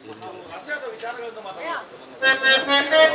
ರಹಸ್ಯದ ವಿಚಾರಗಳನ್ನು ಮಾತಾಡೋದು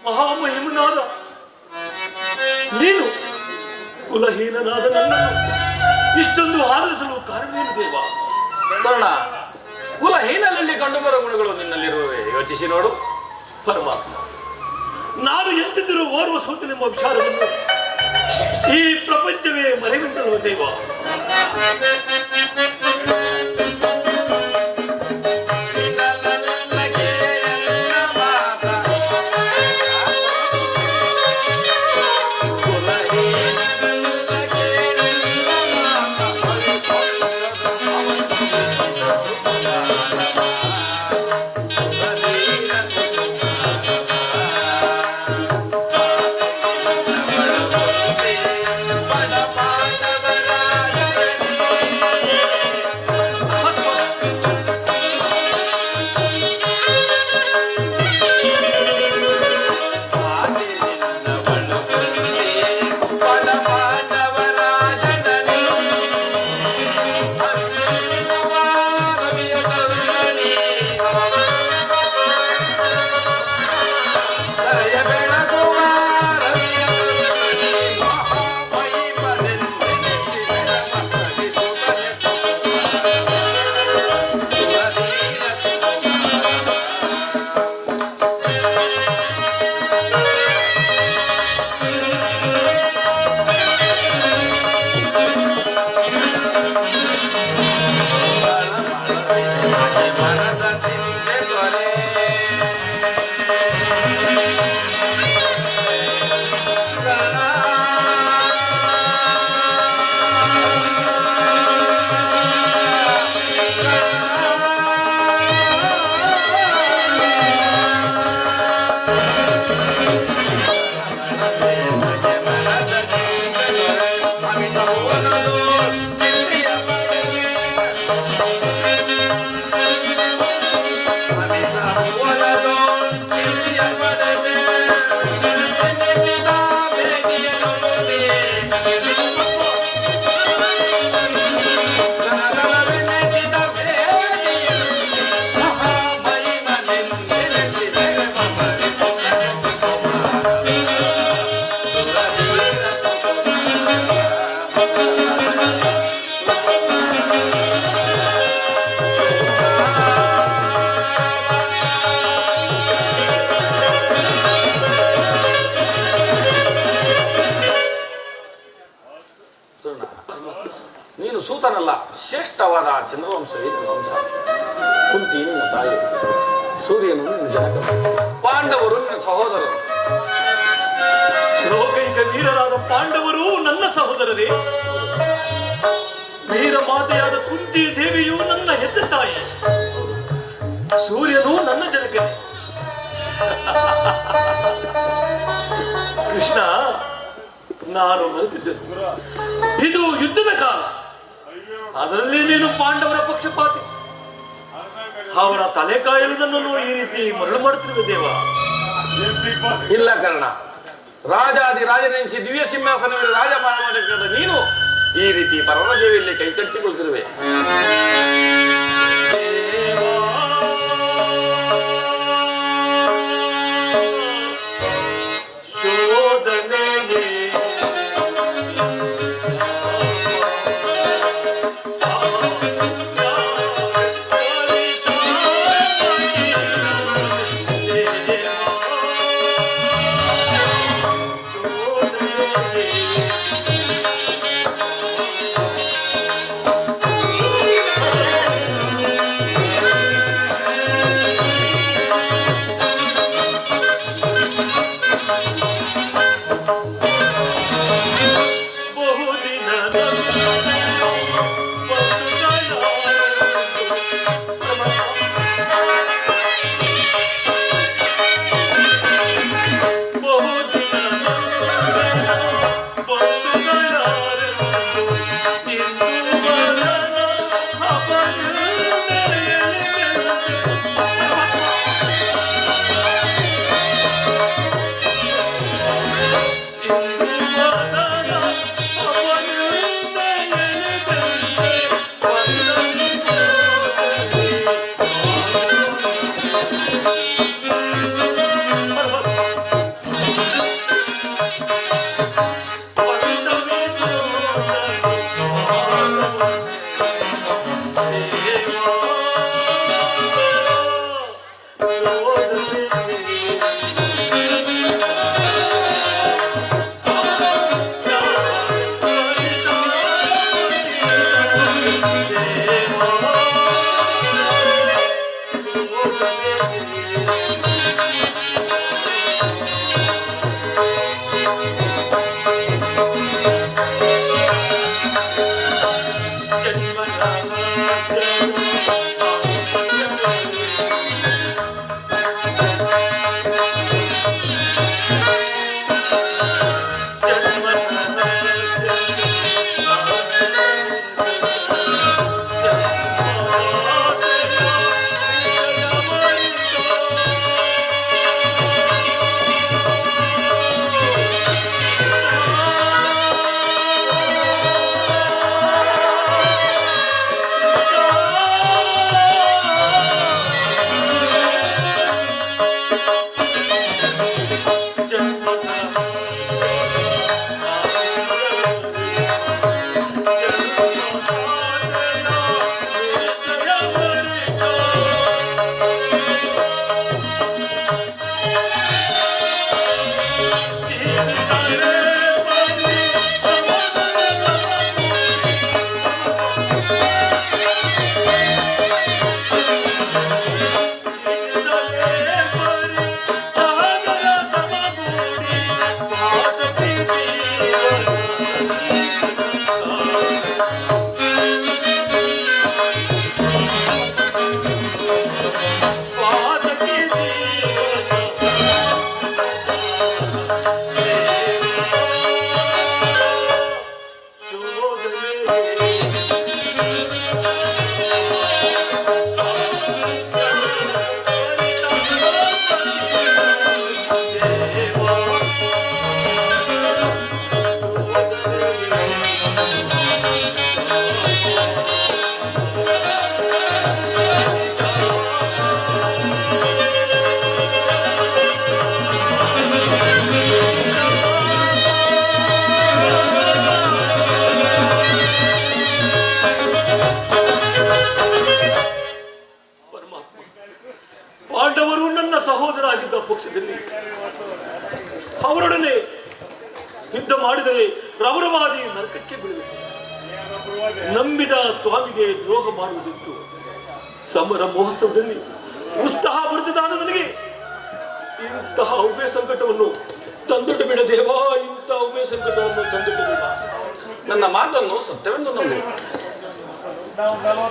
ಮಹಾಮಹಿಮನಾದ ನೀನು ಕುಲಹೀನನಾದ ನನ್ನನ್ನು ಇಷ್ಟೊಂದು ಆದರಿಸಲು ಕಾರಣವೇನು ದೇವ? ತರುಣ, ಕುಲಹೀನನಲ್ಲಿ ಕಂಡುಬರುವ ಗುಣಗಳು ನಿನ್ನಲ್ಲಿರುವವೆ, ಯೋಚಿಸಿ ನೋಡು. ಪರಮಾತ್ಮ, ನಾನು ಎಂತಿದ್ದರೂ ಓರ್ವ ಸೋತನೆಂಬ ವಿಚಾರವನ್ನು ಈ ಪ್ರಪಂಚವೇ ಮರೆಯುತ್ತಲೋ ದೇವ. ನೀನು ಸೂತನಲ್ಲ, ಶ್ರೇಷ್ಠವಾದ ಚಂದ್ರವಂಶವೇ ನಿನ್ನ ವಂಶ. ಕುಂತಿ ನಿನ್ನ ತಾಯಿ, ಸೂರ್ಯನು ನಿನ್ನ ಜನಕ, ಪಾಂಡವರು ನಿನ್ನ ಸಹೋದರರು. ಲೋಕೈಕ ವೀರರಾದ ಪಾಂಡವರು ನನ್ನ ಸಹೋದರರೇ. ವೀರ ಮಾತೆಯಾದ ಕುಂತಿ ದೇವಿಯು ನನ್ನ ಹೆತ್ತ ತಾಯಿ, ಸೂರ್ಯನು ನನ್ನ ಜನಕನೇ. ಕೃಷ್ಣ, ನಾನು ಮರೆತಿದ್ದೇನೆ. ಇದು ಯುದ್ಧದ ಕಾಲ, ಅದರಲ್ಲಿ ನೀನು ಪಾಂಡವರ ಪಕ್ಷಪಾತಿ. ಅವರ ತಲೆ ಕಾಯಲು ನನ್ನನ್ನು ಈ ರೀತಿ ಮರಳು ಮಾಡುತ್ತಿರುವ ದೇವ. ಇಲ್ಲ ಕರ್ಣ, ರಾಜಾದಿ ರಾಜನೆನಿಸಿ ದಿವ್ಯ ಸಿಂಹಾಸನದಲ್ಲಿ ರಾಜ ಮಾಡಬೇಕಾದ ನೀನು ಈ ರೀತಿ ಪರಮ ಸೇವೆಯಲ್ಲಿ ಕೈಕಟ್ಟಿಕೊಳ್ತಿರುವೆ. ನರಕಕ್ಕೆ ಬೀಳಬೇಕು. ನಂಬಿದ ಸ್ವಾಮಿಗೆ ದ್ರೋಹ ಮಾಡುವುದಿತ್ತು. ಸಮರ ಮಹೋತ್ಸವದಲ್ಲಿ ಉತ್ಸಾಹ ಬರುತ್ತದಾದ ನನಗೆ ಇಂತಹ ಉಭಯ ಸಂಕಟವನ್ನು ತಂದೊಡ್ಡ ಬೇಡ ದೇವಾ, ಇಂತಹ ಉಭಯ ಸಂಕಟವನ್ನು ತಂದೊಡ್ಡ ಬೇಡ. ನನ್ನ ಮಾತನ್ನು ಸತ್ಯವೆಂದು ನಂಬು.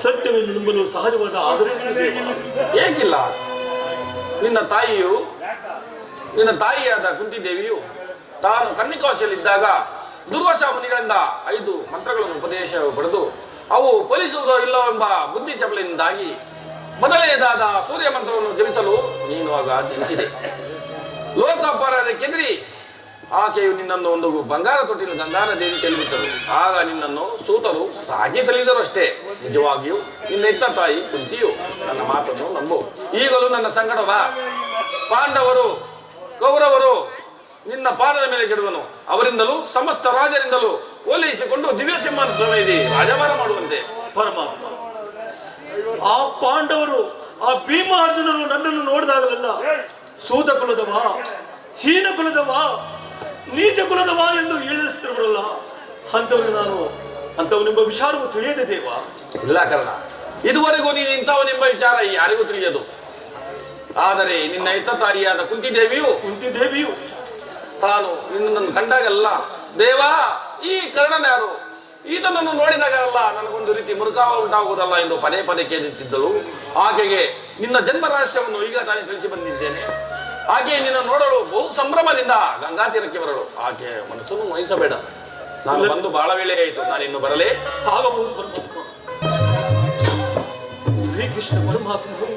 ಸತ್ಯವನ್ನು ನಂಬಲು ಸಹಜವಾದ ಆಧಾರ ಏಕಿಲ್ಲ. ನಿನ್ನ ತಾಯಿಯಾದ ಕುಂತಿದೇವಿಯು ತಾನು ಕನ್ನಿಕಾಶಿಯಲ್ಲಿದ್ದಾಗ ದುರ್ವಾಸ ಮುನಿಗಳಿಂದ 5 ಮಂತ್ರಗಳನ್ನು ಉಪದೇಶ ಪಡೆದು ಅವು ಫಲಿಸುವುದೋ ಇಲ್ಲವೆಂಬ ಬುದ್ಧಿ ಚಪಲಿನಿಂದಾಗಿ ಮೊದಲನೇದಾದ ಸೂರ್ಯ ಮಂತ್ರವನ್ನು ಜಪಿಸಲು ನೀನು ಆಗ ಜನಿಸಿದೆ. ಲೋಕಾಪರಾಧಕ್ಕೆದಿರಿ ಆಕೆಯು ನಿನ್ನನ್ನು ಒಂದು ಬಂಗಾರ ತೊಟ್ಟಿಲು ಗಂಗಾರ ದೇವಿ ತಿಳಿಬಿಟ್ಟರು. ಆಗ ನಿನ್ನನ್ನು ಸೂತರು ಸಾಗಿಸಲಿದರು ಅಷ್ಟೇ. ನಿಜವಾಗಿಯೂ ನಿನ್ನ ಇತ್ತ ತಾಯಿ ಕುಂತಿಯು. ನನ್ನ ಮಾತನ್ನು ನಂಬು. ಈಗಲೂ ನನ್ನ ಸಂಗಡವ ಪಾಂಡವರು ಕೌರವರು ನಿನ್ನ ಪಾದದ ಮೇಲೆ ಕೆಡುವನು. ಅವರಿಂದಲೂ ಸಮಸ್ತ ರಾಜರಿಂದಲೂ ಓಲೈಸಿಕೊಂಡು ದಿವ್ಯ ಸಿಂಹಾಸನ ಸಮೇತಿ ರಾಜಭಾರ ಮಾಡುವಂತೆ. ಪರಮಾತ್ಮ, ಆ ಪಾಂಡವರು, ಆ ಭೀಮಾರ್ಜುನರು ನನ್ನನ್ನು ನೋಡಿದಾಗಲೆಲ್ಲ ಸೂತ ಕುಲದವ, ಹೀನ ಕುಲದವ, ನೀಚ ಕುಲದವ ಎಂದು ಹೇಳಿಸ್ತಿರಲ್ಲ. ಅಂತವನಿಗೆ ನಾನು ಅಂತವನೆಂಬ ವಿಚಾರವು ತಿಳಿಯದೆ ದೇವ. ಇಲ್ಲ ಕರ್ಣ, ಇದುವರೆಗೂ ನೀನು ಇಂಥವನೆಂಬ ವಿಚಾರ ಯಾರಿಗೂ ತಿಳಿಯದು. ಆದರೆ ನಿನ್ನ ಇತ್ತ ತಾಯಿಯಾದ ಕುಂತಿದೇವಿಯು ತಾನು ನಿನ್ನನ್ನು ಕಂಡಾಗಲ್ಲ, ದೇವಾ ಈ ಕರ್ಣನ ಯಾರು, ಈತನನ್ನು ನೋಡಿದಾಗಲ್ಲ ನನಗೊಂದು ರೀತಿ ಮುರುಕಾವ ಉಂಟಾಗುವುದಲ್ಲ ಎಂದು ಪದೇ ಪದೇ ಕೇಳುತ್ತಿದ್ದಳು. ಆಕೆಗೆ ನಿನ್ನ ಜನ್ಮ ರಹಸ್ಯವನ್ನು ಈಗ ತಾನೇ ತಿಳಿಸಿ ಬಂದಿದ್ದೇನೆ. ಆಕೆ ನಿನ್ನ ನೋಡಲು ಬಹು ಸಂಭ್ರಮದಿಂದ ಗಂಗಾ ತೀರಕ್ಕೆ ಬರಲು. ಆಕೆ ಮನಸ್ಸನ್ನು ವಹಿಸಬೇಡ. ನಾನು ಬಂದು ಬಹಳ ವೇಳೆ ಆಯಿತು. ನಾನಿನ್ನು ಬರಲೇ ಆಗಬಹುದು ಪರಮಾತ್ಮ. ಶ್ರೀಕೃಷ್ಣ ಪರಮಾತ್ಮನು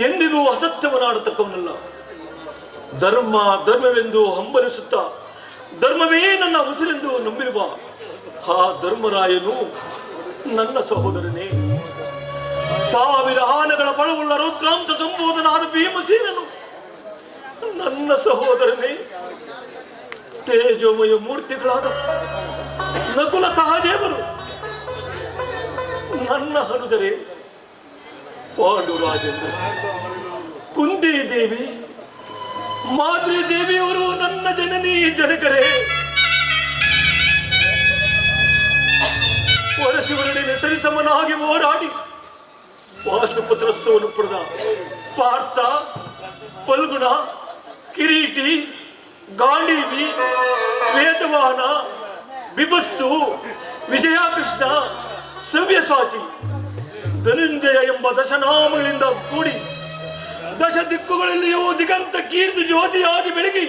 ಎಂದಿಗೂ ಅಸತ್ಯವನ್ನಾಡತಕ್ಕವನಲ್ಲ. ಧರ್ಮವೆಂದು ಹಂಬಲಿಸುತ್ತ ಧರ್ಮವೇ ನನ್ನ ಉಸಿರೆಂದು ನಂಬಿರುವ ಆ ಧರ್ಮರಾಯನು ನನ್ನ ಸಹೋದರನೇ. 1000 ಆನೆಗಳ ಬಲವುಳ್ಳ ರೌದ್ರಾಂತ ಸಂಬೋಧನಾದ ಭೀಮಸೇನನು ನನ್ನ ಸಹೋದರನೇ. ತೇಜೋಮಯ ಮೂರ್ತಿಗಳಾದ ನಕುಲ ಸಹದೇವರು ನನ್ನ ಹನುದರೆ. ಪಾಂಡುರಾಜೇಂದ್ರ, ಕುಂತಿ ದೇವಿ, ಮಾದ್ರಿ ದೇವಿಯವರು ನನ್ನ ಜನನಿ ಜನಕರೇ. ವರಶಿವರನಿಗೆ ಸರಿಸಮನಾಗಿ ಹೋರಾಡಿ ವಾಸ್ತುಪುತ್ರೋತ್ಸವವನ್ನು ಪಡೆದ ಪಾರ್ಥ, ಫಲ್ಗುಣ, ಕಿರೀಟಿ, ಗಾಂಡೀವಿ, ಶ್ವೇತವಾಹನ, ಬಿಭಸ್ಸು, ವಿಜಯಕೃಷ್ಣ, ಸವ್ಯಸಾಚಿ, ಧನಂಜಯ ಎಂಬ ದಶನಾಮಗಳಿಂದ ಕೂಡಿ ದಶ ದಿಕ್ಕುಗಳಲ್ಲಿಯೂ ದಿಗಂತ ಕೀರ್ತಿ ಜ್ಯೋತಿಯಾಗಿ ಬೆಳಗಿ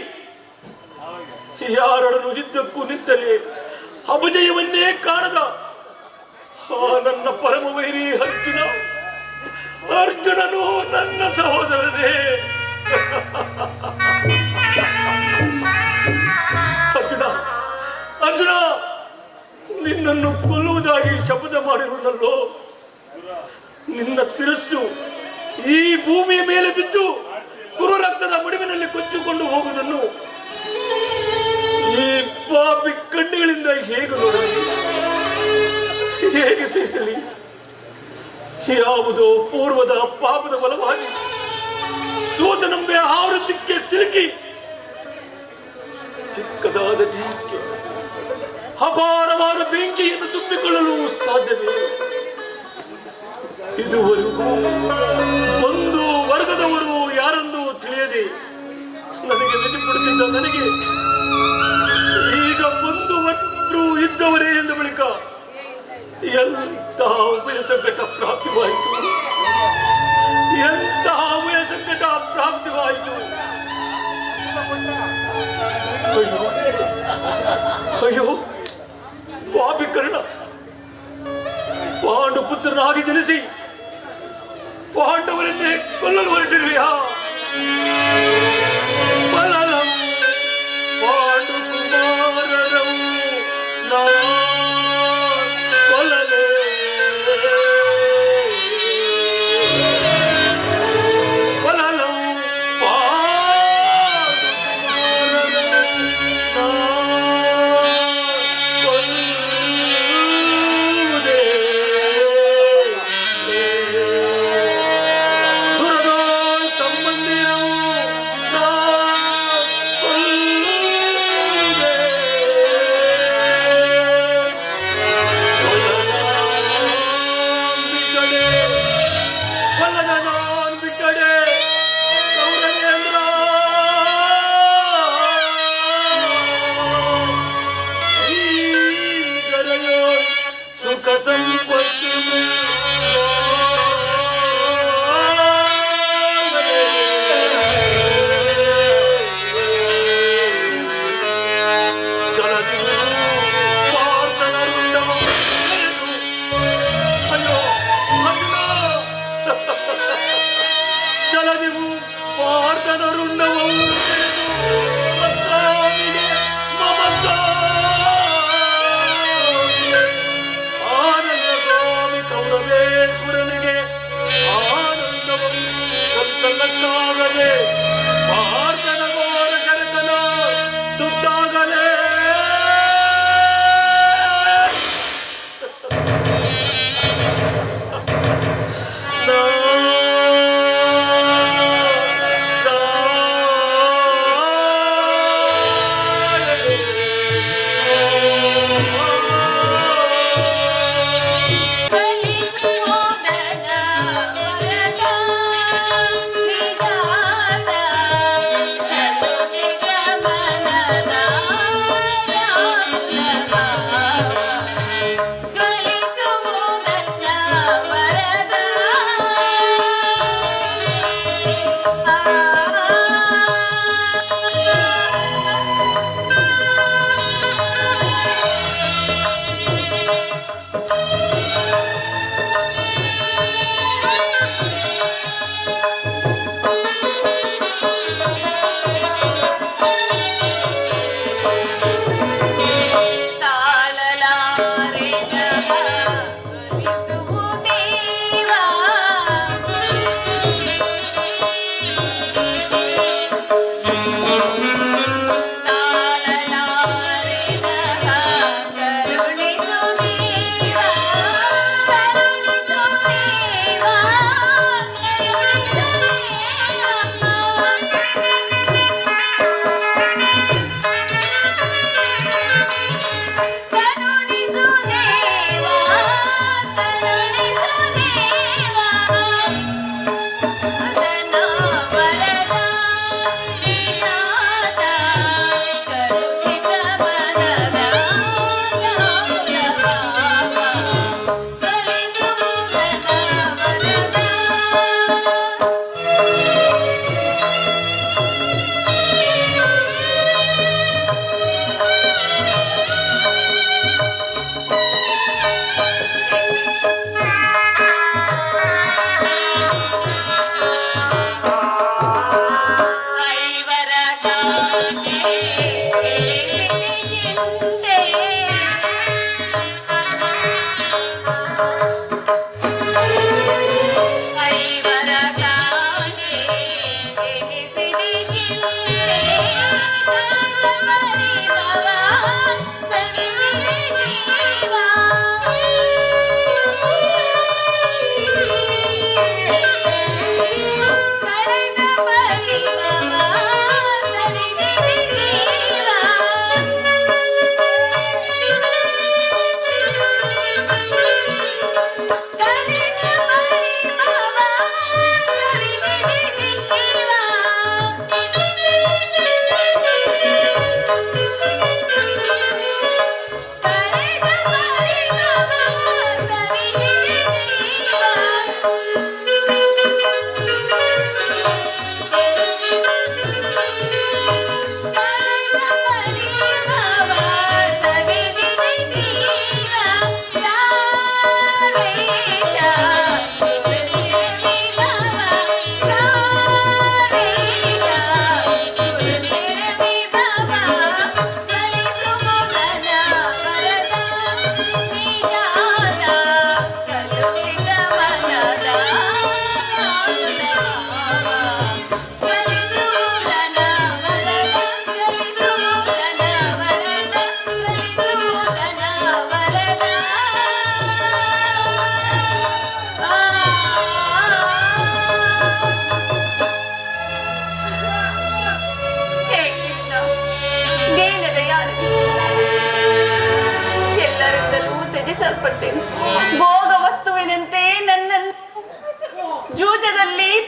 ಯಾರೊಡನು ಯುದ್ಧಕ್ಕೂ ನಿಂತರೆ ಅಪಜಯವನ್ನೇ ಕಾಣದ ನನ್ನ ಪರಮ ವೈರಿ ಅರ್ಜುನನು ನನ್ನ ಸಹೋದರನೇ. ಅರ್ಜುನ, ನಿನ್ನನ್ನು ಕೊಲ್ಲುವುದಾಗಿ ಶಪಥ ಮಾಡಿರುವುದಲ್ಲೋ. ನಿನ್ನ ಶಿರಸ್ಸು ಈ ಭೂಮಿಯ ಮೇಲೆ ಬಿದ್ದು ಕುರು ರಕ್ತದ ಮಡುವಿನಲ್ಲಿ ಕೊಚ್ಚಿಕೊಂಡು ಹೋಗುವುದನ್ನು ಈ ಪಾಪಿ ಕಣ್ಣುಗಳಿಂದ ಹೇಗೆ ನೋಡಲಿ, ಹೇಗೆ ಸಹಿಸಲಿ? ಯಾವುದೋ ಪೂರ್ವದ ಪಾಪದ ಬಲವಾಗಿ ಸೋತನಂಬೆ ಆವೃತ್ತಿಗೆ ಸಿಲುಕಿ ಚಿಕ್ಕದಾದ ದೇಹಕ್ಕೆ ಅಪಾರವಾದ ಬೆಂಕಿಯನ್ನು ತುಂಬಿಕೊಳ್ಳಲು ಸಾಧ್ಯವೇ? ಇದುವರೆಗೂ ಒಂದು ವರ್ಗದವರು ಯಾರೆಂದು ತಿಳಿಯದೆ ನನಗೆ ನೆನಪಿಡುತ್ತಿದ್ದ ನನಗೆ ಈಗ ಒಂದು ಒಟ್ಟು ಇದ್ದವರೇ ಎಂದ ಬಳಿಕ ಎಂತಹ ಉಭಯ ಸಂಕಟ ಪ್ರಾಪ್ತಿವಾಯಿತು, ಎಂತಹ ಉಭಯ ಸಂಕಟ ಪ್ರಾಪ್ತಿವಾಯಿತು. ಅಯ್ಯೋ ಅಯ್ಯೋ ಪಾಪಿ ಕರ್ಣ, ಪಾಂಡು ಪುತ್ರನಾಗಿ ಜನಿಸಿ ಪಾಂಡವರನ್ನೇ ಕೊಲ್ಲಲು ಹೊರಟಿರುವೆಯಾ? ಬಲಲಂ ಪಾಂಡು ಕುಮಾರರವು ನಾ ಕೊಲ್ಲಲೇ ಬಲಲಂ ಪಾಂಡು ಕುಮಾರರವು ನಾ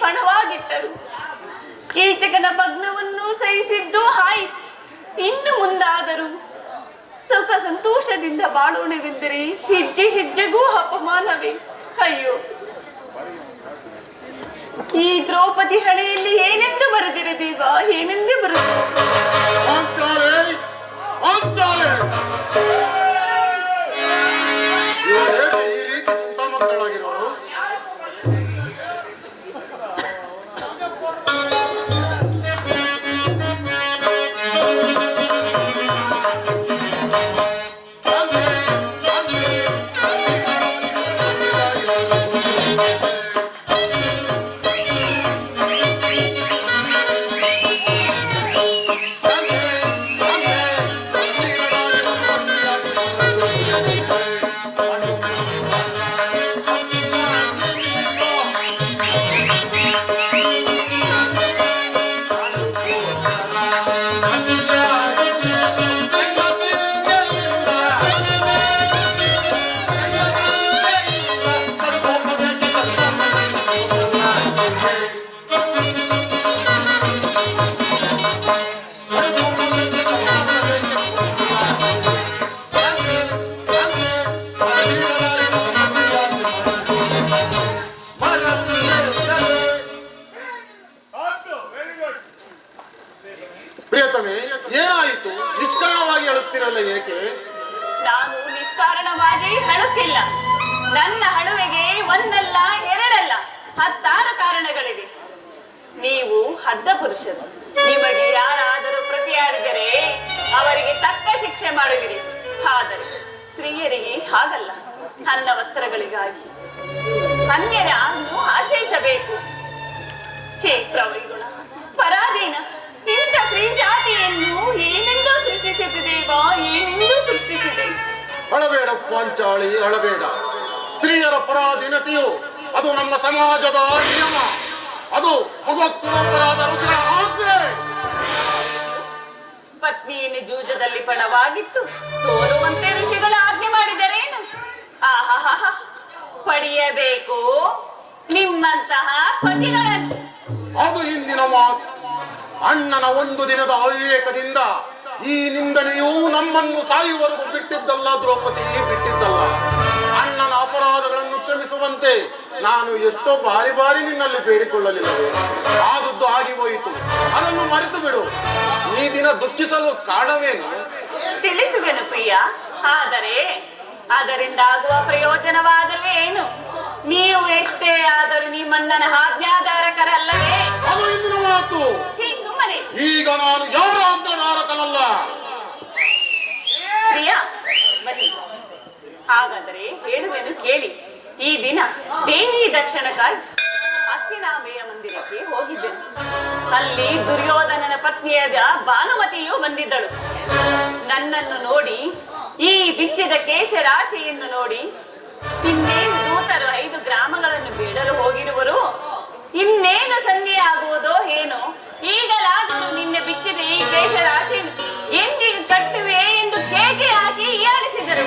ಪಣವಾಗಿಟ್ಟರು. ಕೀಚಕನ ಭಗ್ನವನ್ನು ಸಹಿಸಿದ್ದು ಆಯಿತು. ಇನ್ನು ಮುಂದಾದರೂ ಸುಖ ಸಂತೋಷದಿಂದ ಬಾಳೋಣವೆಂದರೆ ಹೆಜ್ಜೆ ಹೆಜ್ಜೆಗೂ ಅಪಮಾನವೇ. ಅಯ್ಯೋ, ಈ ದ್ರೌಪದಿ ಹಳೆಯಲ್ಲಿ ಏನೆಂದು ಬರೆದಿರ ದೇವ, ಏನೆಂದೇ ಬರೆದು. ಪ್ರಿಯತಮೆ, ಏನಾಯಿತು? ನಿಷ್ಕಾರಣವಾಗಿ ಹೇಳುತ್ತಿರಲ್ಲ ಏಕೆ? ನಾನು ನಿಷ್ಕಾರಣವಾಗಿ ಹೇಳುತ್ತಿಲ್ಲ. ನನ್ನ ಹಳುವೆಗೆ ಒಂದಲ್ಲ ಎರಡಲ್ಲ 16 ಕಾರಣಗಳಿವೆ. ನೀವು ಅಡ್ಡ ಪುರುಷರು. ನಿಮಗೆ ಯಾರಾದರೂ ಪ್ರತಿಯಾಡಿದರೆ ಅವರಿಗೆ ತಕ್ಕ ಶಿಕ್ಷೆ ಮಾಡುವಿರಿ. ಆದರೆ ಸ್ತ್ರೀಯರಿಗೆ ಹಾಗಲ್ಲ. ಅನ್ನ ವಸ್ತ್ರಗಳಿಗಾಗಿ ಅನ್ಯರನ್ನು ಆಶ್ರಯಿಸಬೇಕು. ಹೇ ಪ್ರವೈಗುಣ ಪರಾಧೀನ, ಇಂಥ ಸ್ತ್ರೀ ಜಾತಿಯನ್ನು ಏನೆಂದು ಸೃಷ್ಟಿಸಿದೆ ದೇವ, ಏನೆಂದು ಸೃಷ್ಟಿಸಿದೆ. ಅಳಬೇಡ ಪಾಂಚಾಳಿ, ಅಳಬೇಡ. ಸ್ತ್ರೀಯರ ಪರಾಧೀನತೆಯು ಅದು ನಮ್ಮ ಸಮಾಜದ ನಿಯಮ. ಅದು ಭಗವತ್ಸ್ವರೂಪರಾದ ಋಷಿಗಳ ಆಜ್ಞೆ. ಪತ್ನಿಯನ್ನು ಜೂಜದಲ್ಲಿ ಪಣವಾಗಿಟ್ಟು ಸೋಲುವಂತೆ ಋಷಿಗಳ ಆಜ್ಞೆ ಮಾಡಿದರೇನು? ಆಹಾ, ಪಡೆಯಬೇಕು ನಿಮ್ಮಂತಹ ಪತಿಗಳನ್ನು. ಅದು ಇಂದಿನ ಮಾತು. ಅಣ್ಣನ ಒಂದು ದಿನದ ಅವಿವೇಕದಿಂದ ಈ ನಿಂದನೆಯು ನಮ್ಮನ್ನು ಸಾಯುವವರೆಗೂ ಬಿಟ್ಟಿದ್ದಲ್ಲ ದ್ರೌಪದಿ, ಬಿಟ್ಟಿದ್ದಲ್ಲ. ಅಣ್ಣನ ಅಪರಾಧಗಳನ್ನು ಕ್ಷಮಿಸುವಂತೆ ನಾನು ಎಷ್ಟೋ ಬಾರಿ ನಿನ್ನಲ್ಲಿ ಬೇಡಿಕೊಳ್ಳಲಿಲ್ಲವೇ? ಆದದ್ದು ಆಗಿ ಹೋಯಿತು, ಅದನ್ನು ಮರೆತು ಬಿಡು. ಈ ದಿನ ದುಃಖಿಸಲು ಕಾರಣವೇನು? ತಿಳಿಸುವೆನು ಪ್ರಿಯ, ಆದರೆ ಅದರಿಂದ ಆಗುವ ಪ್ರಯೋಜನವಾದರೂ ಏನು? ನೀವು ಎಷ್ಟೇ ಆದರೂ ನಿಮ್ಮಣ್ಣನ ಆಜ್ಞಾಧಾರಕರಲ್ಲವೇ? ಅದು ಇಂದಿನ ಮಾತು. ಸುಮ್ಮನೆ. ಈಗ ನಾನು ಯಾರ ಆಜ್ಞಾಧಾರಕನಲ್ಲ. ಪ್ರಿಯ ಬನ್ನಿ, ಹಾಗಾದರೆ ಹೇಳುವೆನು ಕೇಳಿ. ಈ ದಿನ ದೇವಿ ದರ್ಶನಕ್ಕಾಗಿ ಹಸ್ತಿನಾಭೆಯ ಮಂದಿರಕ್ಕೆ ಹೋಗಿದ್ದೆನು. ಅಲ್ಲಿ ದುರ್ಯೋಧನನ ಪತ್ನಿಯಾದ ಭಾನುಮತಿಯು ಬಂದಿದ್ದಳು. ನನ್ನನ್ನು ನೋಡಿ, ಈ ಬಿಚ್ಚಿದ ಕೇಶ ರಾಶಿಯನ್ನು ನೋಡಿ, ಇನ್ನೇನು ದೂತರು 5 ಗ್ರಾಮಗಳನ್ನು ಬೇಡಲು ಹೋಗಿರುವರು, ಇನ್ನೇನು ಸಂಧಿ ಆಗುವುದೋ ಏನೋ, ಈಗಲಾದರೂ ನಿನ್ನೆ ಬಿಚ್ಚಿದ ಈ ಕೇಶ ರಾಶಿ ಎಂದಿಗೆ ಕಟ್ಟುವೆ ಎಂದು ಕೇಕೆ ಹಾಕಿ ಹೀಯಾಳಿಸಿದರು.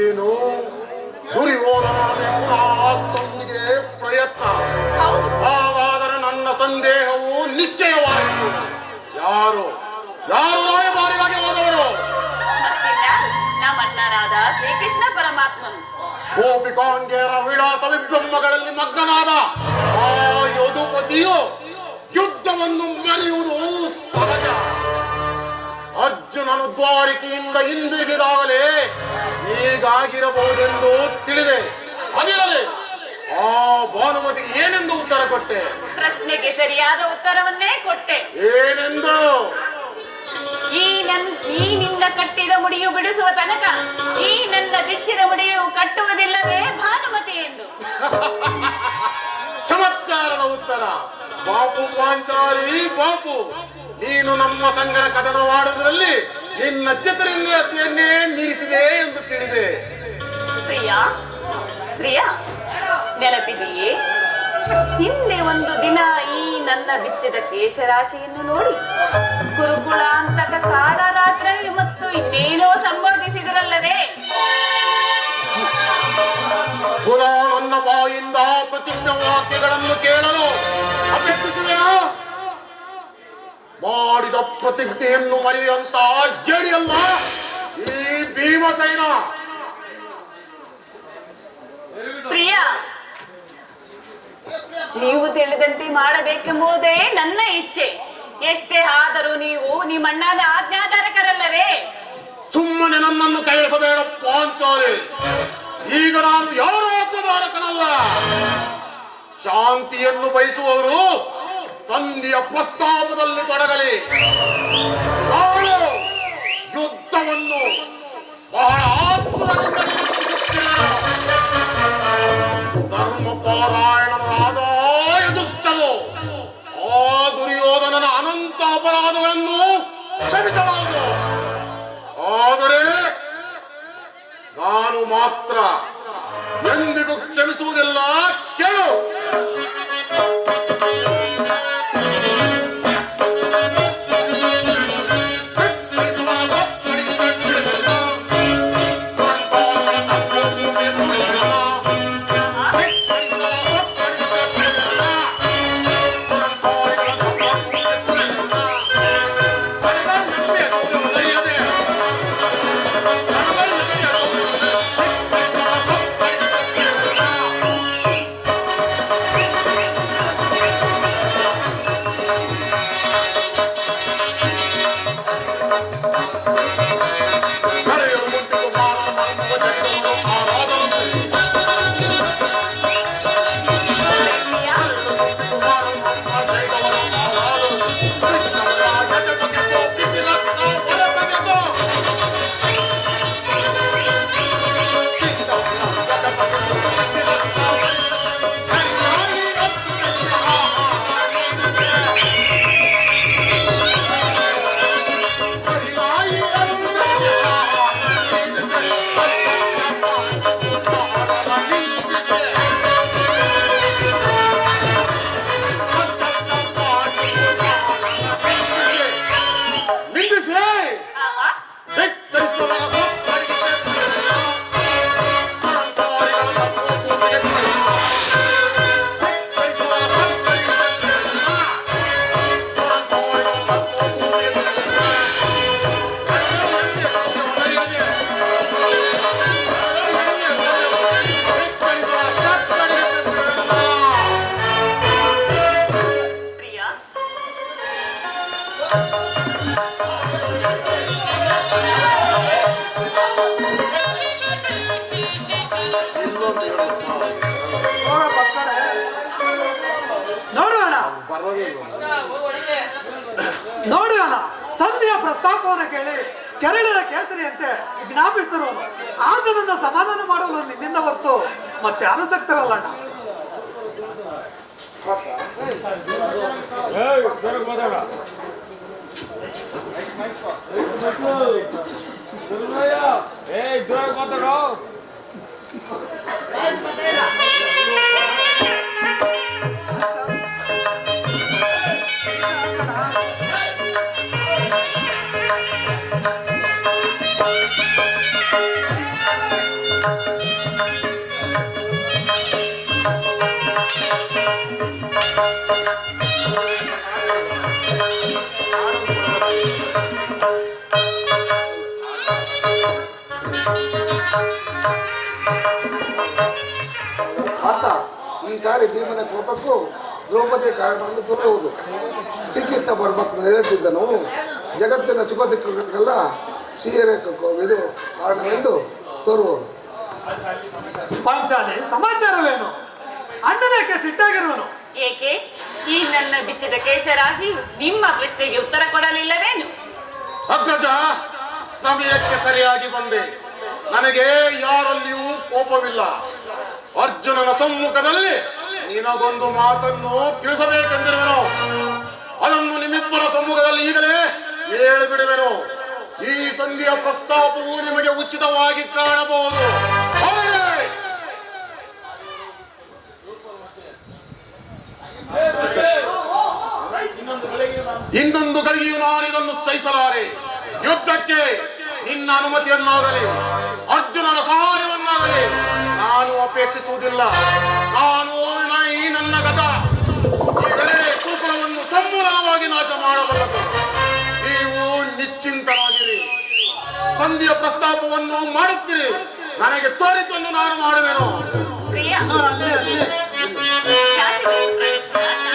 ಏನು ದುರ್ಯೋಧನೊಡನೆ ಪುನಃ ಸಂಧಿಗೆ ಪ್ರಯತ್ನ? ಹೌದು. ಹಾಗಾದರೆ ನನ್ನ ಸಂದೇಹವು ನಿಶ್ಚಯವಾಯಿತು. ಯಾರು ರಾಯಭಾರಿಗಾಗಿ ಹೋದವರು? ನಮ್ಮಣ್ಣರಾದ ಶ್ರೀಕೃಷ್ಣ ಪರಮಾತ್ಮನು. ಗೋಪಿಕಾಂಗೇರ ವಿಳಾಸ ವಿಭ್ರಮಗಳಲ್ಲಿ ಮಗ್ನನಾದ ಆ ಯದುಪತಿಯು ಯುದ್ಧವನ್ನು ನಡೆಯುವುದು ಸಹಜ. ಅರ್ಜುನನು ದ್ವಾರಿಕೆಯಿಂದ ಹಿಂದಿರುಗಿದಾಗಲೇ ಹೀಗಾಗಿರಬಹುದೆಂದು ತಿಳಿದೆ. ಅದಿರಲಿ, ಆ ಭಾನುಮತಿ ಏನೆಂದು ಉತ್ತರ ಕೊಟ್ಟೆ? ಪ್ರಶ್ನೆಗೆ ಸರಿಯಾದ ಉತ್ತರವನ್ನೇ ಕೊಟ್ಟೆ. ಏನೆಂದು? ಈ ನಿನ್ನ ಕಟ್ಟಿದ ಮುಡಿಯು ಬಿಡಿಸುವ ತನಕ ಈ ನನ್ನ ಬಿಚ್ಚಿದ ಮುಡಿಯು ಕಟ್ಟುವುದಿಲ್ಲವೇ ಭಾನುಮತಿ ಎಂದು. ಚಮತ್ಕಾರದ ಉತ್ತರ. ಬಾಪು ಪಾಂಚಾಲಿ ಬಾಪು, ನೀನು ನಮ್ಮ ಸಂಗಡ ಕದನವಾಡುವುದರಲ್ಲಿ ನಿನ್ನ ಚಿತ್ರನ್ಯಾಸೆಯನ್ನೇ ಮೀರಿಸಿದೆ ಎಂದು ತಿಳಿದೆ. ಪ್ರಿಯ ನೆನಪಿದೆಯೇ? ಹಿಂದೆ ಒಂದು ದಿನ ಈ ನನ್ನ ಬಿಚ್ಚಿದ ಕೇಶರಾಶಿಯನ್ನು ನೋಡಿ ಗುರುಕುಲಾಂತಕ ಕಾಳರಾತ್ರಿ ಮತ್ತು ಇನ್ನೇನೋ ಸಂಬೋಧಿಸಿದರಲ್ಲವೇ? ಕುಲ ನನ್ನ ಬಾಯಿಂದ ಪ್ರತಿಜ್ಞ ವಾಕ್ಯಗಳನ್ನು ಮಾತನ್ನು ಕೇಳಲು ಅಪೇಕ್ಷಿಸುವೆಯಾ? ಮಾಡಿದ ಪ್ರತಿಜ್ಞೆಯನ್ನು ಮರೆಯುವಂತ ಜಡಿಯಲ್ಲ ಈ ಭೀಮಸೇನ. ಪ್ರಿಯ, ನೀವು ತಿಳಿದಂತೆ ಮಾಡಬೇಕೆಂಬುದೇ ನನ್ನ ಇಚ್ಛೆ. ಎಷ್ಟೇ ಆದರೂ ನೀವು ನಿಮ್ಮಣ್ಣನ ಆಜ್ಞಾಧಾರಕರಲ್ಲವೇ? ಸುಮ್ಮನೆ ನನ್ನನ್ನು ಕೈಸಬೇಡ ಪಾಂಚಾಲಿ. ಈಗ ನಾನು ಯಾರ ಆಜ್ಞಾಧಾರಕನಲ್ಲ. ಶಾಂತಿಯನ್ನು ಬಯಸುವವರು ಸಂಧಿಯ ಪ್ರಸ್ತಾಪದಲ್ಲಿ ತೊಡಗಲಿ. ನಾನು ಯುದ್ಧವನ್ನು ಬಹಳ ಆತುರದಿಂದ ನಿರೀಕ್ಷಿಸುತ್ತಿರುವೆನು. ಧರ್ಮಪಾರಾಯಣರಾದ ದುಷ್ಟರು ಆ ದುರ್ಯೋಧನನ ಅನಂತ ಅಪರಾಧಗಳನ್ನು ಕ್ಷಮಿಸಬಹುದು. ಆದರೆ ನಾನು ಮಾತ್ರ ಎಂದಿಗೂ ಕ್ಷಮಿಸುವುದಿಲ್ಲ. ಕೇಳು. ನೋಡೋಣ. ಸಂಧಿಯ ಪ್ರಸ್ತಾಪವನ್ನು ಕೇಳಿ ಕೆರಳಿದ ಕೇಸರಿಯಂತೆ ಜ್ಞಾಪಿಸಿರು. ಆಗ ನನ್ನ ಸಮಾಧಾನ ಮಾಡಲು ನಿನ್ನಿಂದ ಹೊರತು ಮತ್ತೆ ಆಸಕ್ತರಲ್ಲಣ್ಣ. ಆತ ಈ ಸಾರಿ ಭೀಮನ ಕೋಪಕ್ಕೂ ದ್ರೌಪದಿಯ ಕಾರಣವನ್ನು ತೋರುವುದು. ಶ್ರೀಕೃಷ್ಣ ಪರಮಾತ್ಮ ಹೇಳುತ್ತಿದ್ದನು, ಜಗತ್ತಿನ ಸುಖ ದುಃಖಗಳಿಗೆಲ್ಲ ಇದು ಕಾರಣವೆಂದು ತೋರುವುದು. ಪಾಂಚಾಲಿ, ಸಮಾಚಾರವೇನು? ಅಣ್ಣನಕ್ಕೆ ಸಿಟ್ಟಾಗಿರುವನು ಏಕೆ? ಈ ನನ್ನ ಬಿಚ್ಚಿದ ಕೇಶರಾಶಿ ನಿಮ್ಮ ಪ್ರಶ್ನೆಗೆ ಉತ್ತರ ಕೊಡಲಿಲ್ಲವೇನು? ಅಗ್ರಜ, ಸಮಯಕ್ಕೆ ಸರಿಯಾಗಿ ಬಂದೆ. ನನಗೆ ಯಾರಲ್ಲಿಯೂ ಕೋಪವಿಲ್ಲ. ಅರ್ಜುನನ ಸಮ್ಮುಖದಲ್ಲಿ ನಿನಗೊಂದು ಮಾತನ್ನು ತಿಳಿಸಬೇಕೆಂದಿರುವೆನು. ಅದನ್ನು ನಿಮ್ಮಿಬ್ಬರ ಸಮ್ಮುಖದಲ್ಲಿ ಈಗಲೇ ಹೇಳಿಬಿಡುವೆನು. ಈ ಸಂಧಿಯ ಪ್ರಸ್ತಾಪವು ನಿಮಗೆ ಉಚಿತವಾಗಿ ಕಾಣಬಹುದು. ಇನ್ನೊಂದು ಗಳಿಗೆಯೂ ನಾನು ಇದನ್ನು ಸಹಿಸಲಾರೆ. ಯುದ್ಧಕ್ಕೆ ನಿನ್ನ ಅನುಮತಿಯನ್ನಾಗಲಿ ಅರ್ಜುನನ ಸಹಾಯವನ್ನಾಗಲಿ ನಾನು ಅಪೇಕ್ಷಿಸುವುದಿಲ್ಲ. ನಾನು ಈ ನನ್ನ ಗದ ಸಂಧಿಯ ಪ್ರಸ್ತಾಪವನ್ನು ಮಾಡುತ್ತೀರಿ. ನನಗೆ ತೋರಿದ್ದನ್ನು ನಾನು ಮಾಡುವೆನು. ಪ್ರಿಯ ನೋಡು, ಅಲ್ಲೇ ಅಲ್ಲೇ. ಶಾಂತಿ ಬಯಸು ಪ್ರಾಣೇಶ್ವರ,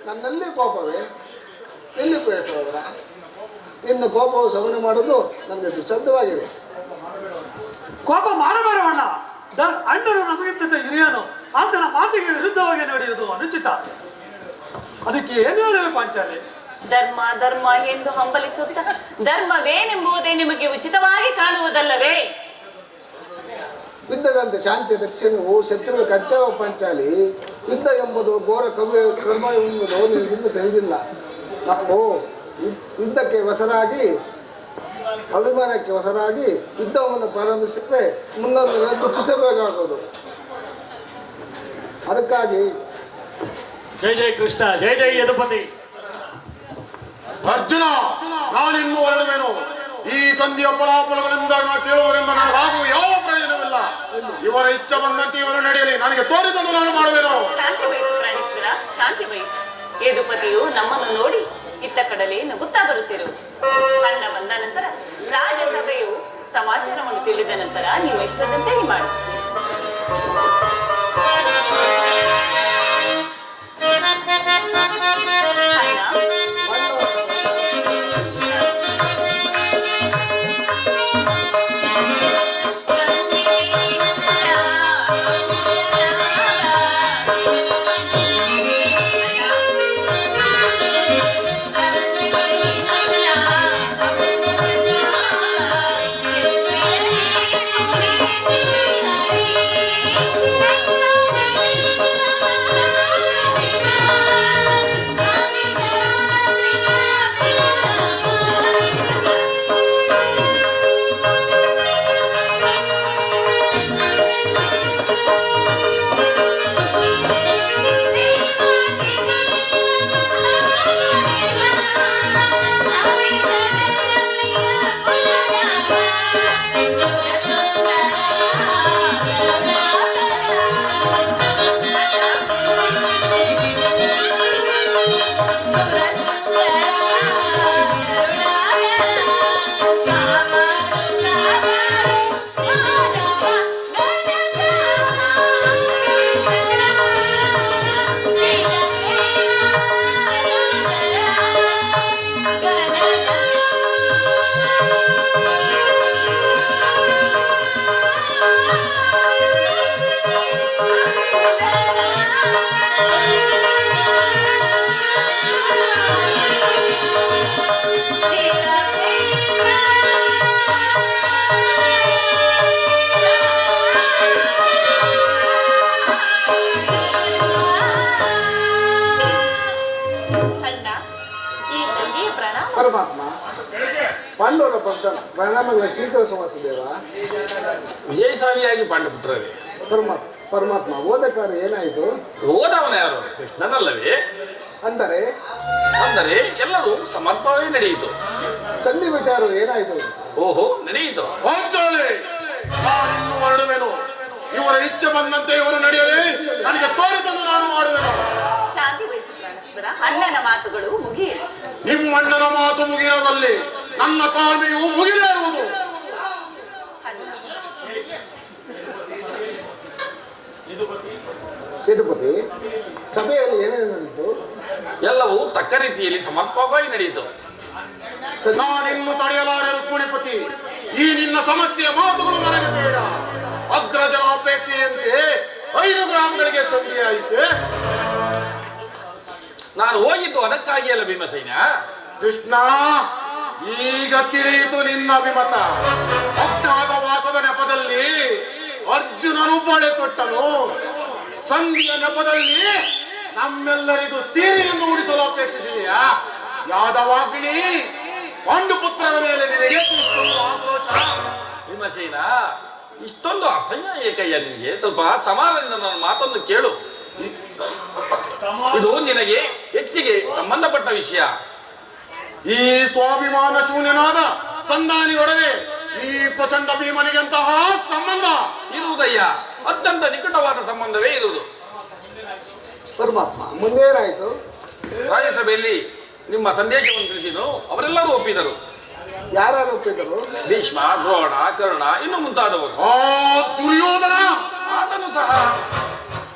ನನ್ನಲ್ಲಿ ಕೋಪವೇ? ಎಲ್ಲಿ ಸಹೋದರ? ನಿನ್ನ ಕೋಪವು ಶಮನ ಮಾಡೋದು ನನಗೆ ದುಸ್ಸಾಧ್ಯವಾಗಿದೆ. ಕೋಪ ಮಾಡಬೇಡವಣ್ಣ. ಅಣ್ಣರು ನಮಗಿಂತ ಹಿರಿಯನು, ಆತನ ಮಾತಿಗೆ ವಿರುದ್ಧವಾಗಿ ನಡೆಯುವುದು ಅನುಚಿತ. ಅದಕ್ಕೆ ಏನು ಹೇಳುವೆ ಪಾಂಚಾಲಿ? ಧರ್ಮ ಧರ್ಮ ಎಂದು ಹಂಬಲಿಸುತ್ತ ಧರ್ಮವೇನೆಂಬುದೇ ನಿಮಗೆ ಉಚಿತವಾಗಿ ಕಾಣುವುದಲ್ಲವೇ? ಯುದ್ಧದಂತೆ ಶಾಂತಿ ರಕ್ಷಣೆಯು ಶತ್ರುವಿನ ಕರ್ತವ್ಯ ಪಾಂಚಾಲಿ. ಯುದ್ಧ ಎಂಬುದು ಘೋರ ಕರ್ಮ ಎಂಬುದು ನಿನಗಿಂತ ತಿಳಿದಿಲ್ಲ. ನಾವು ಯುದ್ಧಕ್ಕೆ ವಶರಾಗಿ, ಅಭಿಮಾನಕ್ಕೆ ವಶರಾಗಿ ಯುದ್ಧವನ್ನು ಪ್ರಾರಂಭಿಸಿದ್ರೆ ಮುಂದೊಂದು ದುಃಖಿಸಬೇಕಾಗೋದು. ಅದಕ್ಕಾಗಿ ಜೈ ಜೈ ಕೃಷ್ಣ, ಜೈ ಜೈ ಯದುಪತಿ. ಅರ್ಜುನ, ನಾನಿನ್ನು ಹೊರಡುವೆನು. ಈ ಸಂಧಿಯ ಫಲಾಫಲಗಳಿಂದ ಕೇಳುವವರಿಂದ ನನಗಾಗುವ ಯಾವ ಪ್ರಯೋಜನವಿಲ್ಲ. ಇವರ ಇಚ್ಛೆ ಬಂದಂತೆ ಇವರು ನಡೆಯಲಿ. ನನಗೆ ತೋರಿದನ್ನು ನಾನು ಮಾಡುವೆನು. ಶಾಂತಿ ಬಯಸು ಪ್ರಾಣೇಶ್ವರ, ಶಾಂತಿ ಬಯಸು. ಯದುಪತಿಯು ನಮ್ಮನ್ನು ನೋಡಿ ಇತ್ತ ಕಡಲೆ ನಗುತ್ತಾ ಬರುತ್ತಿರು. ಅಣ್ಣ ಬಂದ ನಂತರ ರಾಜಸಭೆಯು ಸಮಾಚಾರವನ್ನು ತಿಳಿದ ನಂತರ ನಿಮ್ಮ ಇಷ್ಟದಂತೆ ಮಾಡಿ. ಪರಮಾತ್ಮ ಪಾಂಡವರ ಪ್ರಣಾಮಗಳ ಶೀಘ್ರ ವಾಸುದೇವ. ವಿಜಯಶಾಲಿಯಾಗಿ ಪಾಂಡಪುತ್ರರೇ. ಪರಮಾತ್ಮ ಹೋದ ಕಾರ್ಯ ಏನಾಯಿತು? ಹೋದವನ ಯಾರು? ಕೃಷ್ಣನಲ್ಲವೇ? ಅಂದರೆ ಎಲ್ಲರೂ ಸಮರ್ಥವಾಗಿ ನಡೆಯಿತು. ಸಂಧಿ ವಿಚಾರ ಏನಾಯಿತು? ಓಹೋ, ನಡೆಯಿತು. ನಾನಿನ್ನು ಹೊರಡುವೆನು. ಇವರ ಇಚ್ಛೆ ಬಂದಂತೆ ಇವರು ನಡೆಯಲಿ, ನನಗೆ ತೋರಿದನ್ನು ನಾನು ಮಾಡುವೆನು. ಶಾಂತಿ ವಹಿಸಿ ಪ್ರಾಣೇಶ್ವರ, ಅಣ್ಣನ ಮಾತುಗಳು ಮುಗಿಯಲಿ. ನಿಮ್ಮಣ್ಣನ ಮಾತು ಮುಗಿಯದಲ್ಲಿ ನನ್ನ ತಾಳ್ಮೆಯು ಮುಗಿದೇ ಇರುವುದು. ಯದುಪತಿ, ಸಭೆಯಲ್ಲಿ ಏನೇನು ನಡೆಯಿತು? ಎಲ್ಲವೂ ತಕ್ಕ ರೀತಿಯಲ್ಲಿ ಸಮರ್ಪಕವಾಗಿ ನಡೆಯಿತು. ನಾನಿನ್ನು ತಡೆಯಲಾರೆ ರುಕ್ಮಿಣಿಪತಿ. ಈ ನಿನ್ನ ಸಮಸ್ಯೆಯ ಮಾತುಗಳು ನನಗೆ ಬೇಡ. ಅಗ್ರಜನ ಅಪೇಕ್ಷೆಯಂತೆ 5 ಗ್ರಾಮಗಳಿಗೆ ಸಂಧಿಯಾಯಿತೆ. ನಾನು ಹೋಗಿದ್ದು ಅದಕ್ಕಾಗಿ ಅಲ್ಲ ಭೀಮಸೇನ. ಕೃಷ್ಣ, ಈಗ ತಿಳಿಯಿತು ನಿನ್ನ ಅಭಿಮತ. ಅಜ್ಞಾತವಾಸದ ನೆಪದಲ್ಲಿ ಅರ್ಜುನನು ಪಳೆ ತೊಟ್ಟನು. ಸಂಧಿಯ ನೆಪದಲ್ಲಿ ನಮ್ಮೆಲ್ಲರಿಗೂ ಸೀರೆಯನ್ನು ಉಡಿಸಲು ಅಪೇಕ್ಷಿಸಿದೆಯಾ? ಯಾದವಾಗ್ನಿ, ಪಾಂಡುಪುತ್ರರ ಮೇಲೆ ನಿನಗೆ ಆಕ್ರೋಶ. ಭೀಮಸೇನ, ಇಷ್ಟೊಂದು ಅಸಹ್ಯ ಏಕಯ್ಯ ನಿನಗೆ? ಸ್ವಲ್ಪ ಸಮಾನದಿಂದ ನನ್ನ ಮಾತನ್ನು ಕೇಳು. ಇದು ನಿನಗೆ ಹೆಚ್ಚಿಗೆ ಸಂಬಂಧಪಟ್ಟ ವಿಷಯ. ಈ ಸ್ವಾಭಿಮಾನ ಶೂನ್ಯನಾದ ಸಂಧಾನಿಯೊಡನೆ ಈ ಪ್ರಚಂಡ ಭೀಮನಿಗಂತಹ ಸಂಬಂಧ ಇರುವುದಯ್ಯ. ಅತ್ಯಂತ ನಿಕಟವಾದ ಸಂಬಂಧವೇ ಇರುವುದು. ಪರಮಾತ್ಮ, ಮುಂದೇನಾಯಿತು? ರಾಜ್ಯಸಭೆಯಲ್ಲಿ ನಿಮ್ಮ ಸಂದೇಶವನ್ನು ತಿಳಿಸಿದ್ರು. ಅವರೆಲ್ಲರೂ ಒಪ್ಪಿದರು. ಯಾರು ಒಪ್ಪಿದರು? ಭೀಷ್ಮ, ದ್ರೋಣ, ಕರ್ಣ, ಇನ್ನು ಮುಂತಾದವರು. ಆ ದುರ್ಯೋಧನ, ಆತನು ಸಹ.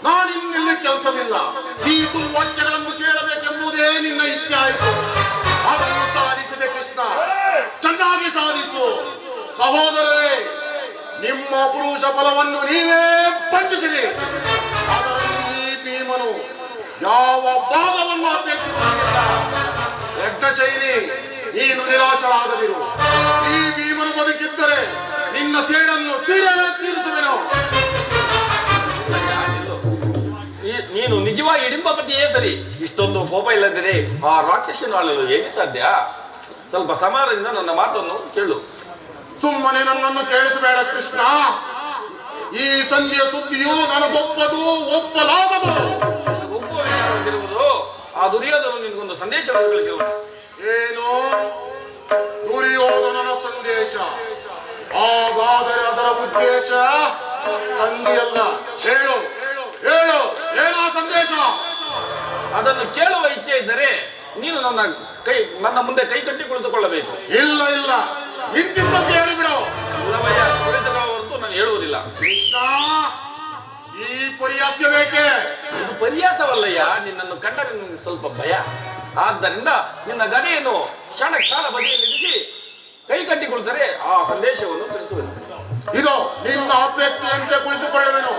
ನಾನಿನ್ನೆಲ್ಲಿ ಕೆಲಸವಿಲ್ಲ. ಈ ದುರ್ವಾಕ್ಯಗಳನ್ನು ಕೇಳಬೇಕೆಂಬುದೇ ನಿನ್ನ ಇಚ್ಛೆ ಆಯಿತು. ಅದನ್ನು ಸಾಧಿಸಿದೆ ಕೃಷ್ಣ. ಚೆನ್ನಾಗಿ ಸಾಧಿಸು. ಸಹೋದರರೇ, ನಿಮ್ಮ ಪುರುಷ ಬಲವನ್ನು ನೀವೇ ಪಂಚಿಸಿರಿ. ಅದರಲ್ಲಿ ಈ ಭೀಮನು ಯಾವ ಭಾಗವನ್ನು ಅಪೇಕ್ಷಿಸಲಿಲ್ಲ. ಯಜ್ಞಶೈಲಿ, ನೀನು ನಿರಾಶರಾಗದಿರು. ಈ ಭೀಮನು ಬದುಕಿದ್ದರೆ ನಿನ್ನ ಸೇಡನ್ನು ತೀರಿಸುವೆನು. ನೀನು ನಿಜವಾಗಿ ಹಿಡಿಂಬಪತಿಯೇ ಸರಿ. ಇಷ್ಟೊಂದು ಕೋಪ ಇಲ್ಲದಿದೆ ಆ ರಾಕ್ಷಸನ ಆಳಲು ಹೇಗೆ ಸಾಧ್ಯ? ಸ್ವಲ್ಪ ಸಮಾನದಿಂದ ನನ್ನ ಮಾತನ್ನು ಕೇಳು. ಸುಮ್ಮನೆ ನನ್ನನ್ನು ಕೇಳಿಸಬೇಡ ಕೃಷ್ಣ. ಈ ಸಂಧಿಯ ಸುದ್ದಿಯು ನನಗೊಪ್ಪದು, ಒಪ್ಪಲಾಗದು. ಒಬ್ಬ ವಿಚಾರ ಹೊಂದಿರುವುದು. ಆ ದುರ್ಯೋಧನ ನಿನಗೊಂದು ಸಂದೇಶವನ್ನು ಕಳಿಸಿರುವುದು. ಏನು? ದುರ್ಯೋಧನನ ಸಂದೇಶ? ಹಾಗಾದರೆ ಅದರ ಉದ್ದೇಶ ಸಂಧಿಯಲ್ಲ. ಹೇಳು ಹೇಳು, ಏನಾ ಸಂದೇಶ? ಅದನ್ನು ಕೇಳುವ ಇಚ್ಛೆ ಇದ್ದರೆ ನೀನು ನನ್ನ ಮುಂದೆ ಕೈ ಕಟ್ಟಿ ಕುಳಿತುಕೊಳ್ಳಬೇಕು. ಇಲ್ಲ ಇಲ್ಲ, ಇಂತಿದ್ದಂತೆ ಹೇಳಿಬಿಡು. ಇಲ್ಲವಯ್ಯ, ಹೊರತು ನಾನು ಹೇಳುವುದಿಲ್ಲ. ಕೃಷ್ಣ, ಈ ಪರಿಹಾಸ್ಯ ಬೇಕೆ? ಇದು ಪರಿಹಾಸವಲ್ಲಯ್ಯ. ನಿನ್ನನ್ನು ಕಂಡರೆ ನನಗೆ ಸ್ವಲ್ಪ ಭಯ. ಆದ್ದರಿಂದ ನಿನ್ನ ಗದೆಯನ್ನು ಕ್ಷಣ ಕಾಲ ಬದಿಯಲ್ಲಿ ನಿಲ್ಲಿಸಿ ಕೈ ಕಟ್ಟಿಕೊಳ್ತಾರೆ ಆ ಸಂದೇಶವನ್ನು ತಿಳಿಸುವೆನು. ಇದು ನಿನ್ನ ಅಪೇಕ್ಷೆಯಂತೆ ಕುಳಿತುಕೊಳ್ಳುವೆನು.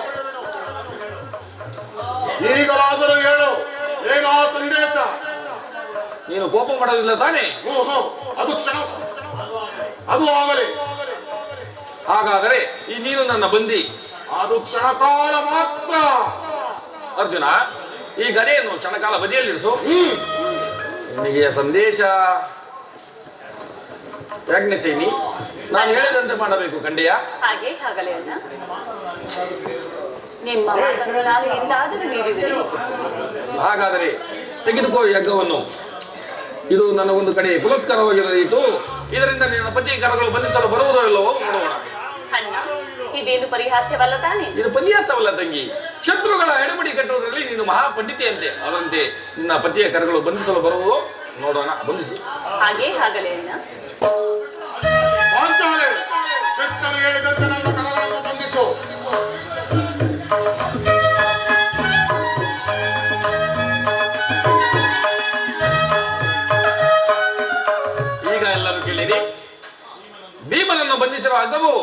ಈಗಲಾದರೂ ಹೇಳು, ಏನೋ ಸಂದೇಶ? ನೀನು ಕೋಪ ಮಾಡೋದಿಲ್ಲ ತಾನೇ? ಅದು ಕ್ಷಣ, ಅದು ಆಗಲಿ. ಹಾಗಾದರೆ ಈ ನೀನು ನನ್ನ ಬಂದಿ. ಅದು ಕ್ಷಣಕಾಲ ಮಾತ್ರ. ಅರ್ಜುನ, ಈ ಗದೆಯನ್ನು ಕ್ಷಣಕಾಲ ಬದಿಯಲ್ಲಿರಿಸು. ನಿನಗೆ ಸಂದೇಶ ಯಜ್ಞಸೇನಿ, ನಾನು ಹೇಳಿದಂತೆ ಮಾಡಬೇಕು ಕಂಡೆಯ? ಹಾಗಲೇ ಅಣ್ಣ. ನಿಮ್ಮ ಮಾತನ್ನು ನಾನು ಎಂದಾದರೂ ಮೀರಿದರೆ? ಹಾಗಾದರೆ ತೆಗೆದುಕೋ ಯಜ್ಞವನ್ನು. ಇದು ನನಗೊಂದು ಕಡೆ ಪುರಸ್ಕಾರವಾಗಿರಲಿತ್ತು. ಇದರಿಂದ ನಿನ್ನ ಪತಿ ಕರಗಳು ಬಂಧಿಸಲು ಬರುವುದೋ ಇಲ್ಲವೋ ನೋಡೋಣ. ಅಣ್ಣ, ಇದೇನು ಪರಿಹಾಸ್ಯವಲ್ಲ ತಾನೆ? ಇದು ಪರಿಹಾಸವಲ್ಲ ತಂಗಿ. ಶತ್ರುಗಳ ಎಡಬಡಿ ಕಟ್ಟುವುದರಲ್ಲಿ ನೀನು ಮಹಾಪಂಡಿತೆಯಂತೆ. ಅದರಂತೆ ನಿನ್ನ ಪತಿಯ ಕರಗಳು ಬಂಧಿಸಲು ಬರುವುದೋ ನೋಡೋಣ. ಬಂಧಿಸು. ಹಾಗಲೇ ಅಣ್ಣ. ಪಾಂಚಾಲೆ, ಕೃಷ್ಣನು ಹೇಳಿದಂತೆ ನನ್ನ ಕರಗಳನ್ನು ಬಂಧಿಸು. ಈಗ ಎಲ್ಲರೂ ಕೇಳಿರಿ. ಭೀಮನನ್ನು ಬಂಧಿಸಿರುವ ಹಗ್ಗವು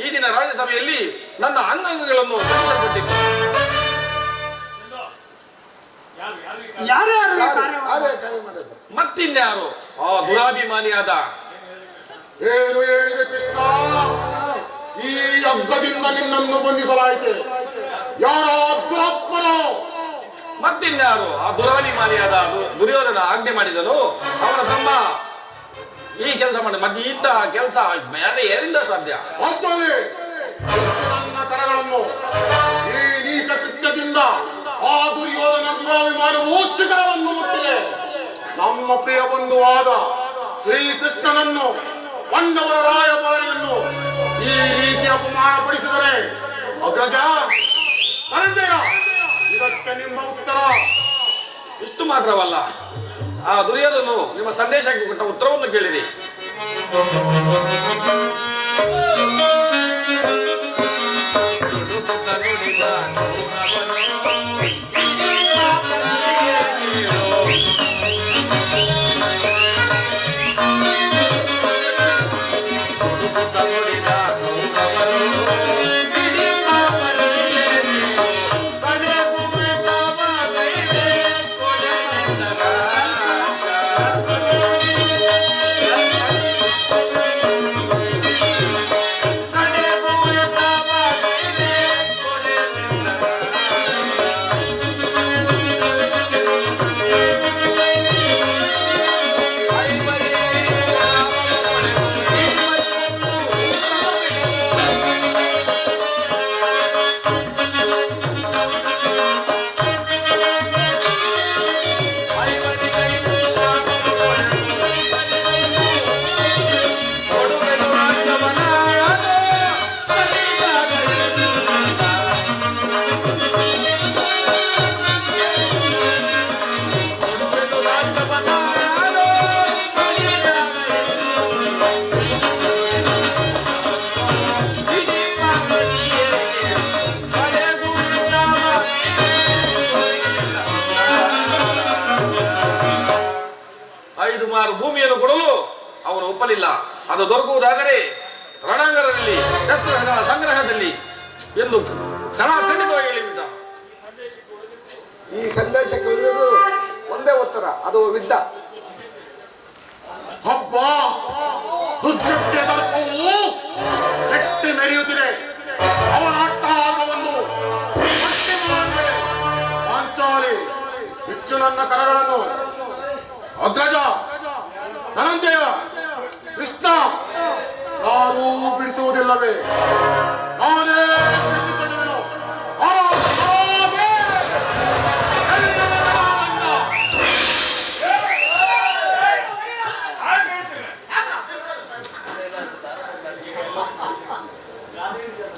ಈ ದಿನ ರಾಜ್ಯಸಭೆಯಲ್ಲಿ ನನ್ನ ಅಂಗಾಂಗಗಳನ್ನು ಬಂಧಿಸಲ್ಪಟ್ಟಿತ್ತು. ಮತ್ತಿನ್ಯಾರು? ಆ ದುರಾಭಿಮಾನಿಯಾದ ಏನು ಹೇಳಿದೆ ಕೃಷ್ಣ? ಈ ಹಗ್ಗದಿಂದ ನಿನ್ನನ್ನು ಬಂಧಿಸಲಾಯಿತೆ. ಯಾರ ದುರಾತ್ಮನೋ? ಮತ್ತಿನ್ಯಾರು? ಆ ದುರಾಭಿಮಾನಿಯಾದ ದುರ್ಯೋಧನ ಆಜ್ಞೆ ಮಾಡಿದನು. ಅವನ ತಮ್ಮ ಈ ಕೆಲಸ ಮಾಡಿ ಮತ್ತೆ ಇಂತಹ ಕೆಲಸ ಬೇರೆ ಏನಿಲ್ಲ ಸಾಧ್ಯ. ಅಜ್ಜನೇ, ಹೆಚ್ಚು ನನ್ನ ಕರಗಳನ್ನು ಈ ನೀಚ ಕೃತ್ಯದಿಂದ ಆ ದುರ್ಯೋಧನ ದುರಾಭಿಮಾನವು ಶಿಖರವನ್ನು ಮುಟ್ಟಿದೆ. ನಮ್ಮ ಪ್ರಿಯ ಬಂಧುವಾದ ಶ್ರೀಕೃಷ್ಣನನ್ನು, ಪಾಂಡವರ ರಾಯಭಾರಿಯನ್ನು ಈ ರೀತಿ ಅಪಮಾನಪಡಿಸಿದರೆ ಅಗ್ರಜ, ಧನಂಜಯ, ಇದಕ್ಕೆ ನಿಮ್ಮ ಉತ್ತರ? ಇಷ್ಟು ಮಾತ್ರವಲ್ಲ, ಆ ದುರ್ಯೋಧನು ನಿಮ್ಮ ಸಂದೇಶಕ್ಕೆ ಕೊಟ್ಟ ಉತ್ತರವನ್ನು ಕೇಳಿರಿ. ಭೂಮಿಯನ್ನು ಕೊಡಲು ಅವನು ಒಪ್ಪಲಿಲ್ಲ. ಅದು ದೊರಕುವುದಾದರೆ ರಣಾಂಗಣದಲ್ಲಿ ಶಸ್ತ್ರಗಳ ಸಂಗ್ರಹದಲ್ಲಿ ಎಂದು ಖಂಡಿತವಾಗಿ ಹೇಳಿದ್ದ. ಈ ಸಂದೇಶಕ್ಕೆ ಉಳಿದಿರುವುದು ಒಂದೇ ಉತ್ತರ, ಅದು ಯುದ್ಧ. ಹಬ್ಬ ದುರ್ಜಟ್ಯ ದರ್ಪವು ಗಟ್ಟಿ ಮೆರೆಯುತ್ತಿದೆ. ಅವನ ಅಟ್ಟಹಾಸವನ್ನು ಪಾಂಚಾಲಿ, ಹೆಚ್ಚು ನನ್ನ ಕರಗಳನ್ನು ಅಗ್ರಜ, ಧನಂಜಯ, ಕೃಷ್ಣ ಯಾರೂ ಬಿಡಿಸುವುದಿಲ್ಲವೇ? ನಾನೇ ಬಿಡಿಸಿಕೊಳ್ಳುವೆನು.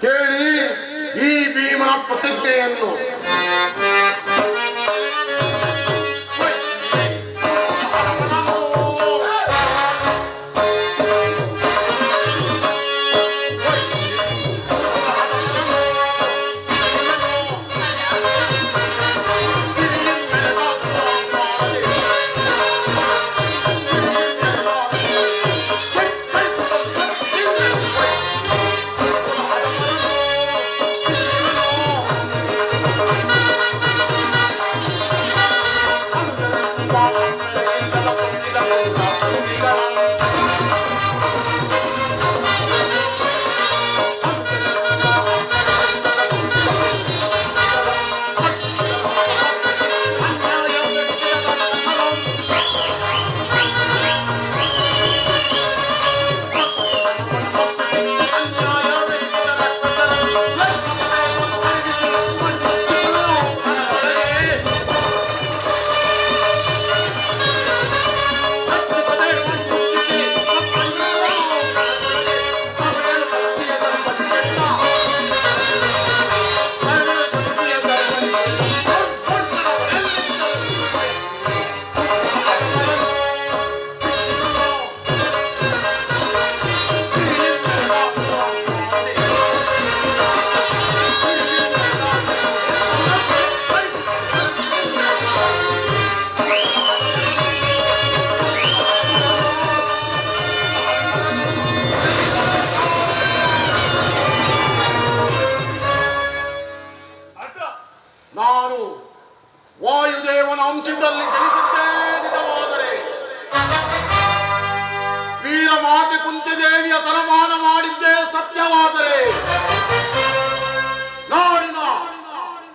ಕೇಳಿ ಈ ಭೀಮನ ಪ್ರತಿಜ್ಞೆಯನ್ನು. ನಾನು ವಾಯುದೇವನ ಅಂಶದಲ್ಲಿ ಜನಿಸಿದ್ದೇ ನಿಜವಾದರೆ, ವೀರಮಾತೆ ಕುಂತಿದೇವಿಯ ತಲಮಾನ ಮಾಡಿದ್ದೇ ಸತ್ಯವಾದರೆ, ನಾಡಿನ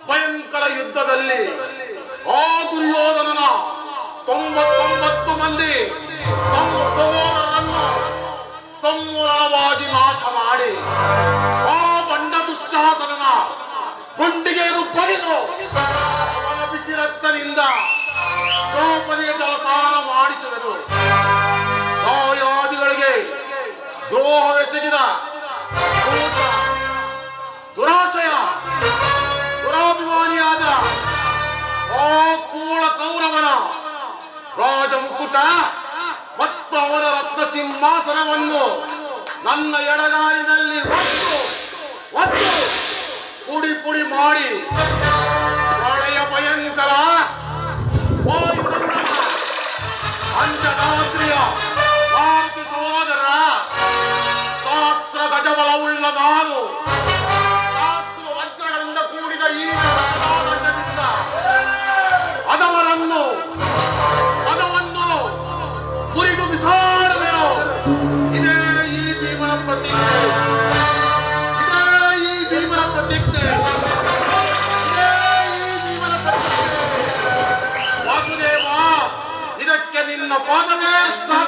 ಭಯಂಕರ ಯುದ್ಧದಲ್ಲಿ ಆ ದುರ್ಯೋಧನನ 99 ಮಂದಿ ಸಹೋದರರನ್ನು ಸಮೂಲವಾಗಿ ನಾಶ ಮಾಡಿ ಆ ಬಂಡ ದುಶ್ಯಾಸನನ ಗುಂಡಿಗೆಯನ್ನು ಬಗೆದು ಅವನ ಬಿಸಿ ರಕ್ತದಿಂದ ದ್ರೌಪದಿಯ ಜಲಸ್ನಾನ ಮಾಡಿಸುವೆನು. ದಾಯಾದಿಗಳಿಗೆ ದ್ರೋಹವೆಸಗಿದ ಕ್ರೂರ, ದುರಾಶಯ, ದುರಾಭಿಮಾನಿಯಾದ ಆ ಕೂಳ ಕೌರವನ ರಾಜ ಮುಕುಟ ಮತ್ತು ಅವನ ರತ್ನ ಸಿಂಹಾಸನವನ್ನು ನನ್ನ ಎಡಗಾಲಿನಲ್ಲಿ ಒತ್ತು ಪುಡಿ ಪುಡಿ ಮಾಡಿ ಪ್ರಳಯ ಭಯಂಕರ ವಾಯುನಂದನ ಅಂಜನಾದ್ರಿಯ ಭಾರತಿ ಸಹೋದರ ಸಹಸ್ರ ಗಜಬಲವುಳ್ಳ ನಾನು ಸಹಸ್ರ ವಜ್ರಗಳಿಂದ ಕೂಡಿದ ಈ ದಂಡದಿಂದ ಅದವನ್ನು ಮುರಿದು ಬಿಸಾಡುವೆನು. ಇದೇ ಈ ಭೀಮನ ಪ್ರತಿಜ್ಞೆ, ಇದೇ ಈ ಭೀಮನ ಪ್ರತಿಜ್ಞೆ, ಇದೇ ಈ ಭೀಮನ ಪ್ರತಿಜ್ಞೆ. ವಾಸುದೇವ, ಇದಕ್ಕೆ ನಿನ್ನ ಪಾದವೇ ಸಹ